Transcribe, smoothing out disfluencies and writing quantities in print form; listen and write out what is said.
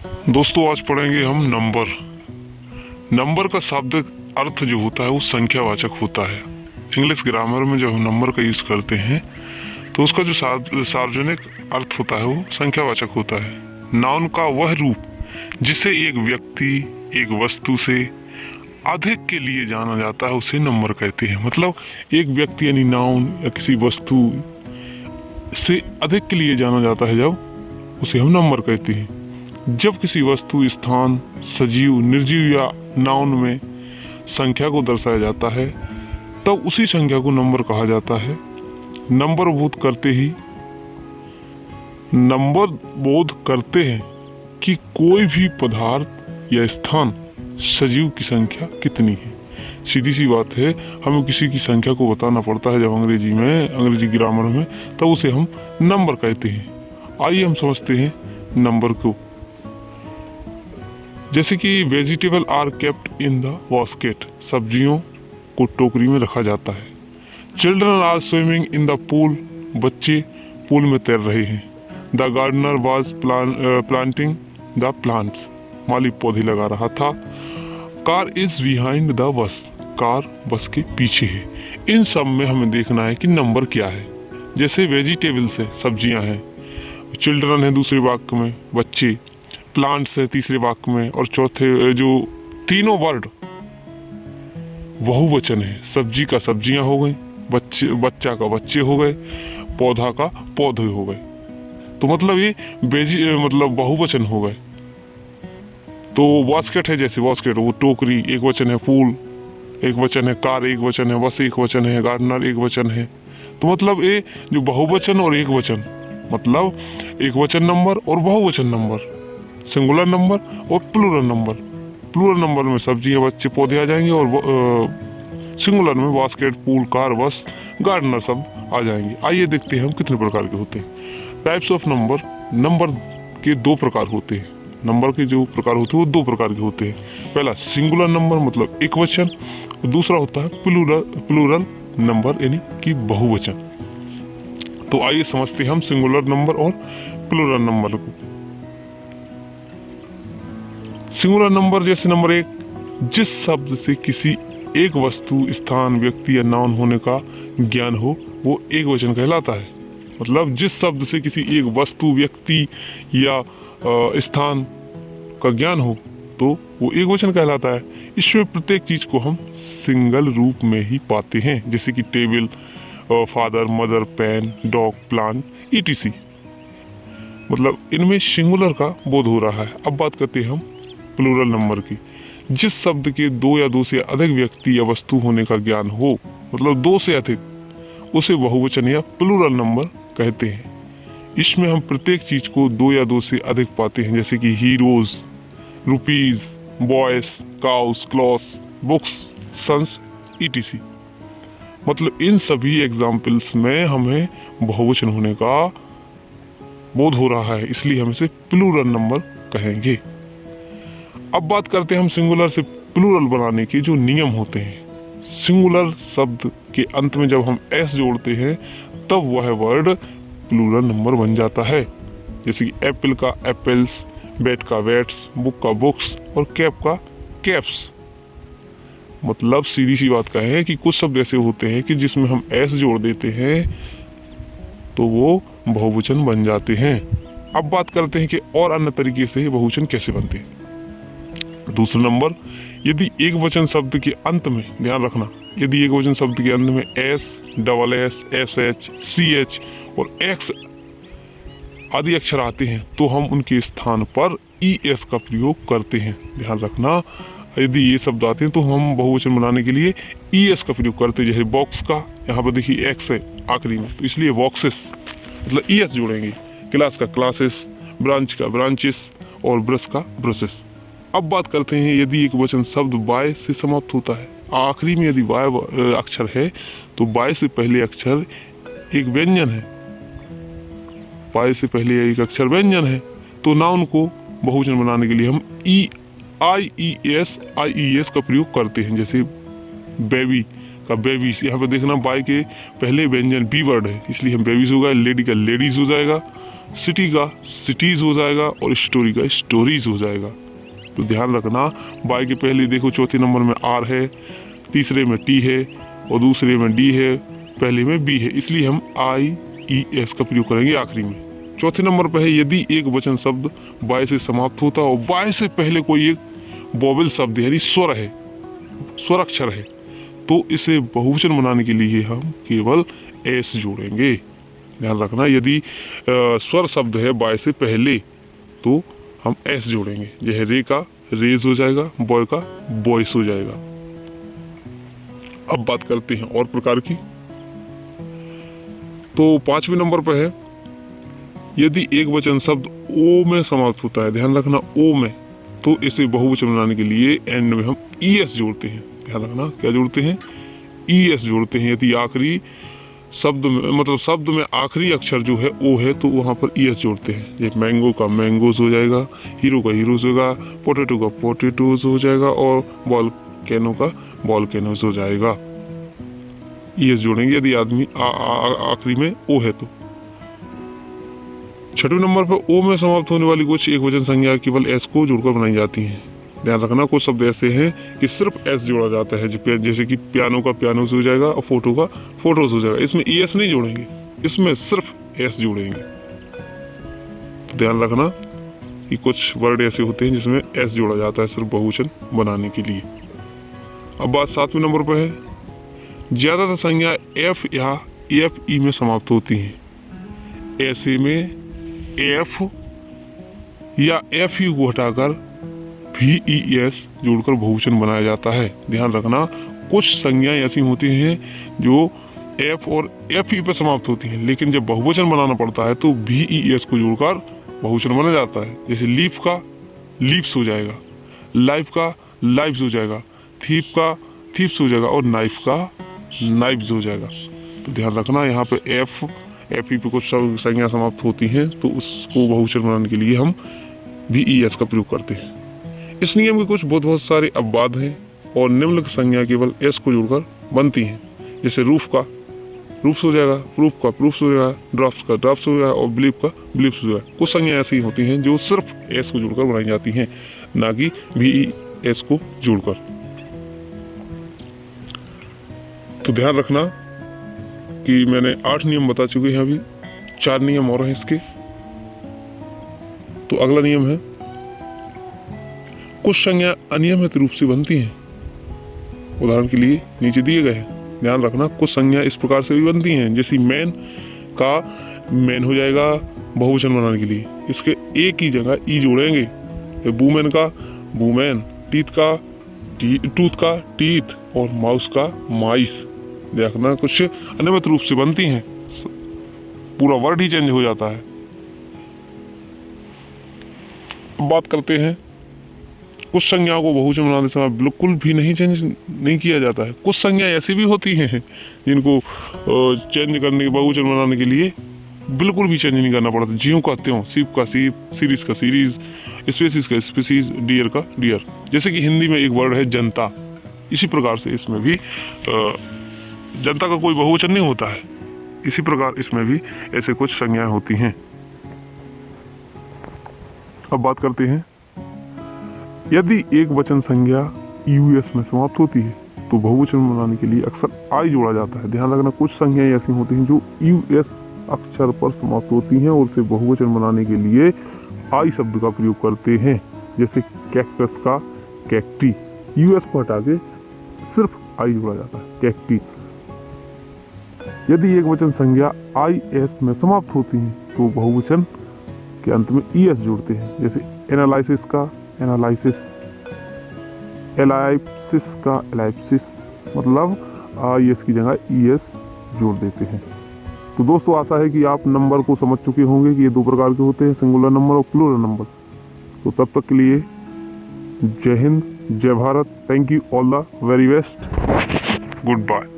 दोस्तों आज पढ़ेंगे हम नंबर। नंबर का शाब्दिक अर्थ जो होता है वो संख्यावाचक होता है। इंग्लिश ग्रामर में जब हम नंबर का यूज़ करते हैं तो उसका जो सार्वजनिक अर्थ होता है वो संख्यावाचक होता है। नाउन का वह रूप जिसे एक व्यक्ति एक वस्तु से अधिक के लिए जाना जाता है उसे नंबर कहते हैं। मतलब एक व्यक्ति यानी नाउन या किसी वस्तु से अधिक के लिए जाना जाता है जब उसे हम नंबर कहते हैं। जब किसी वस्तु, स्थान, सजीव, निर्जीव या नाउन में संख्या को दर्शाया जाता है तब उसी संख्या को नंबर कहा जाता है। नंबर बोध करते हैं कि कोई भी पदार्थ या स्थान सजीव की संख्या कितनी है। सीधी सी बात है, हमें किसी की संख्या को बताना पड़ता है जब अंग्रेजी ग्रामर में, तब उसे हम नंबर कहते हैं। आइए हम समझते हैं नंबर को। जैसे कि vegetable are kept in the basket, सब्जियों को टोकरी में रखा जाता है। Children are swimming in the pool, बच्चे पूल में तैर रहे हैं। The gardener was planting the plants, माली पौधे लगा रहा था। Car is behind the bus, car bus के पीछे है। इन सब में हमें देखना है कि नंबर क्या है। जैसे वेजिटेबल्स है, सब्जियां हैं, चिल्ड्रन है दूसरे वाक्य में, बच्चे, प्लांट्स है तीसरे वाक्य में, और चौथे जो तीनों वर्ड बहुवचन है। सब्जी का सब्जियां हो गई, बच्चा का बच्चे हो गए, पौधा का पौधे हो गए। तो मतलब ये मतलब बहुवचन हो गए। तो बास्केट है, जैसे बास्केट वो टोकरी एक वचन है, पूल एक वचन है, कार एक वचन है, बस एक वचन है, गार्डनर एक वचन है। तो मतलब ये जो बहुवचन और एक वचन, मतलब एक वचन नंबर और बहुवचन नंबर, सिंगुलर नंबर और प्लूरल नंबर। प्लूरल नंबर में सब्जियां, बच्चे, पौधे आ जाएंगे, और सिंगुलर में बास्केट, पूल, कार, बस, गार्डनर सब आ जाएंगे। आइए देखते हैं हम कितने प्रकार के होते हैं। Types of number. नंबर के दो प्रकार होते हैं। नंबर के जो प्रकार होते हैं वो दो प्रकार के होते हैं। पहला सिंगुलर नंबर मतलब एक वचन, और दूसरा होता है प्लूरल नंबर यानी कि बहुवचन। तो आइए समझते हैं हम सिंगुलर नंबर और प्लूरल नंबर को। सिंगुलर नंबर जैसे नंबर एक, जिस शब्द से किसी एक वस्तु, स्थान, व्यक्ति या नाउन होने का ज्ञान हो वो एक वचन कहलाता है। मतलब जिस शब्द से किसी एक वस्तु, व्यक्ति या स्थान का ज्ञान हो तो वो एक वचन कहलाता है। इसमें प्रत्येक चीज को हम सिंगल रूप में ही पाते हैं, जैसे कि table, father, mother, pen, dog, plant, etc। मतलब इनमें सिंगुलर का बोध हो रहा है। अब बात करते हैं हम प्लूरल नंबर की। जिस शब्द के दो या दो से अधिक व्यक्ति या वस्तु होने का ज्ञान हो, मतलब दो से अधिक, उसे बहुवचन या प्लूरल नंबर कहते हैं। इसमें हम प्रत्येक चीज को दो या दो से अधिक पाते हैं, जैसे कि heroes, rupees, boys, cows, clothes, books, sons, etc। मतलब इन सभी एग्जाम्पल्स में हमें बहुवचन होने का बोध हो रहा है, इसलिए हम इसे प्लूरल नंबर कहेंगे। अब बात करते हैं हम सिंगुलर से प्लूरल बनाने के जो नियम होते हैं। सिंगुलर शब्द के अंत में जब हम एस जोड़ते हैं तब वह वर्ड प्लूरल नंबर बन जाता है। जैसे कि एप्पल का एप्पल्स, बैट का बैट्स, बुक का बुक्स और कैप का कैप्स। मतलब सीधी सी बात कहें कि कुछ शब्द ऐसे होते हैं कि जिसमें हम एस जोड़ देते हैं तो वो बहुवचन बन जाते हैं। अब बात करते हैं कि और अन्य तरीके से बहुवचन कैसे बनते हैं। दूसरा नंबर, यदि एक वचन शब्द के अंत में, ध्यान रखना, यदि एक वचन शब्द के अंत में s, double s, s h, c h और एक्स आदि अक्षर आते हैं तो हम उनके स्थान पर ई एस का प्रयोग करते हैं। ध्यान रखना, यदि ये शब्द आते हैं तो हम बहुवचन बनाने के लिए ई एस का प्रयोग करते हैं। जैसे बॉक्स का यहाँ पर देखिए एक्स है आखिरी में, तो इसलिए बॉक्सेस मतलब ई एस जोड़ेंगे। क्लास का क्लासेस, ब्रांच का ब्रांचेस और ब्रश का ब्रशेस। अब बात करते हैं यदि एक वचन शब्द बाय से समाप्त होता है, आखिरी में यदि बाय अक्षर है तो बाय से पहले अक्षर एक व्यंजन है, बाय से पहले एक अक्षर व्यंजन है, तो नाउन को बहुवचन बनाने के लिए हम आई ई एस का प्रयोग करते हैं। जैसे बेबी का बेबीज, यहाँ पे देखना बाय के पहले व्यंजन बी वर्ड है इसलिए हम बेबीज होगा। लेडी का लेडीज हो जाएगा, सिटी का सिटीज़ हो जाएगा और स्टोरी का स्टोरीज हो जाएगा। तो ध्यान रखना, बाय के पहले देखो चौथे नंबर में आर है, तीसरे में टी है और दूसरे में डी है, पहले में बी है, इसलिए हम आई ई एस का प्रयोग करेंगे आखिरी में। चौथे नंबर पर है यदि एक वचन शब्द बाय से समाप्त होता और बाय से पहले कोई एक वोवेल शब्द यानी स्वर है, स्वराक्षर है, तो इसे बहुवचन बनाने के लिए हम केवल एस जोड़ेंगे। ध्यान रखना, यदि स्वर शब्द है बाय से पहले तो हम एस जोड़ेंगे। यह रे का रेज हो जाएगा, बॉय का बॉयस हो जाएगा। अब बात करते हैं और प्रकार की। तो 5वें नंबर पर है यदि एक वचन शब्द ओ में समाप्त होता है, ध्यान रखना ओ में, तो इसे बहुवचन बनाने के लिए एंड में हम ई एस जोड़ते हैं। ध्यान रखना, क्या जोड़ते हैं? ई एस जोड़ते हैं। यदि आखिरी शब्द में मतलब शब्द में आखिरी अक्षर जो है ओ है तो वहाँ पर ई एस जोड़ते हैं। ये मैंगो का मैंगोज हो जाएगा, हीरो का हीरोज होगा, पोटैटो का पोटैटोज हो जाएगा और वॉल्केनो का वॉल्केनोज हो जाएगा। ई एस जोड़ेंगे यदि आदमी आखिरी में ओ है तो। 6वें नंबर पर ओ में समाप्त होने वाली कुछ एक वचन संज्ञा केवल एस को जोड़कर बनाई जाती हैं। ध्यान रखना, कुछ शब्द ऐसे हैं कि सिर्फ एस जोड़ा जाता है, जैसे कि पियानो का पियानोस हो जाएगा और फोटो का फोटोज हो जाएगा। इसमें ई एस नहीं जोड़ेंगे, इसमें सिर्फ एस जोड़ेंगे। तो ध्यान रखना कि कुछ वर्ड ऐसे होते हैं जिसमें एस जोड़ा जाता है सिर्फ बहुवचन बनाने के लिए। अब बात 7वें नंबर पर है ज्यादातर संज्ञा एफ या एफ ई में समाप्त होती हैं। ऐसे में एफ या एफ ई को हटाकर VES जोड़कर बहुवचन बनाया जाता है। ध्यान रखना, कुछ संज्ञाएं ऐसी होती हैं जो F और FE पर समाप्त होती हैं, लेकिन जब बहुवचन बनाना पड़ता है तो VES को जोड़कर बहुवचन बना जाता है। जैसे लीफ का लीप्स हो जाएगा, लाइफ का लाइव्स हो जाएगा, थीप का थीप्स हो जाएगा और नाइफ का नाइव्स हो जाएगा। तो ध्यान रखना, यहाँ पे FE पे कुछ संज्ञा समाप्त होती हैं तो उसको बहुवचन बनाने के लिए हम VES का प्रयोग करते हैं। इस नियम के कुछ बहुत सारे अपवाद हैं और निम्नलिखित संज्ञा केवल एस को जोड़कर बनती हैं। जैसे रूफ का रूफ्स हो जाएगा, प्रूफ का प्रूफ्स हो जाएगा, ड्राफ्ट्स का ड्राफ्ट्स हो जाएगा और बिलीव का बिलीव्स हो जाएगा। कुछ संज्ञा ऐसी होती हैं जो सिर्फ एस को जोड़कर बनाई जाती हैं, ना कि VES को जोड़कर। तो ध्यान रखना कि मैंने 8 नियम बता चुके हैं, अभी 4 नियम और हैं इसके। तो अगला नियम है कुछ संज्ञा अनियमित रूप से बनती हैं। उदाहरण के लिए नीचे दिए गए हैं। ध्यान रखना, कुछ संज्ञा इस प्रकार से भी बनती हैं, जैसे मैन का मैन हो जाएगा बहुवचन बनाने के लिए, इसके एक ही जगह ई जोड़ेंगे। वुमेन का वुमेन, टीथ का टूथ का टीथ और माउस का माइस। देखना, कुछ अनियमित रूप से बनती हैं, पूरा वर्ड ही चेंज हो जाता है। बात करते हैं कुछ संज्ञाओं को बहुवचन बनाते समय बिल्कुल भी नहीं चेंज नहीं किया जाता है। कुछ संज्ञा ऐसी भी होती हैं जिनको चेंज करने बहुवचन बनाने के लिए बिल्कुल भी चेंज नहीं करना पड़ता। ज्यों का त्यों, सीप का सीप, सीरीज का सीरीज, स्पेसीज का स्पेसीज, डियर का डियर। जैसे कि हिंदी में एक वर्ड है जनता, इसी प्रकार से इसमें भी जनता का कोई बहुवचन नहीं होता है। इसी प्रकार इसमें भी ऐसे कुछ संज्ञाएं होती हैं। अब बात करते हैं यदि एक वचन संज्ञा यूएस में समाप्त होती है तो बहुवचन बनाने के लिए अक्सर आई जोड़ा जाता है। ध्यान रखना, कुछ संज्ञाएं ऐसी होती हैं जो यूएस अक्षर पर समाप्त होती हैं और उसे बहुवचन बनाने के लिए आई शब्द का प्रयोग करते हैं। जैसे कैक्टस का कैक्टी, यूएस को हटा के सिर्फ आई जोड़ा जाता है, कैक्टी। यदि एक वचन संज्ञा IS में समाप्त होती है तो बहुवचन के अंत में ES जोड़ते हैं। जैसे एनालिसिस का एनालिसिस, एलाइप्सिस का एलाइप्सिस, मतलब IS की जगह ES जोड़ देते हैं। तो दोस्तों, आशा है कि आप नंबर को समझ चुके होंगे कि ये 2 प्रकार के होते हैं, सिंगुलर नंबर और प्लूरल नंबर। तो तब तक के लिए जय हिंद, जय भारत, thank you, all the very best, good bye.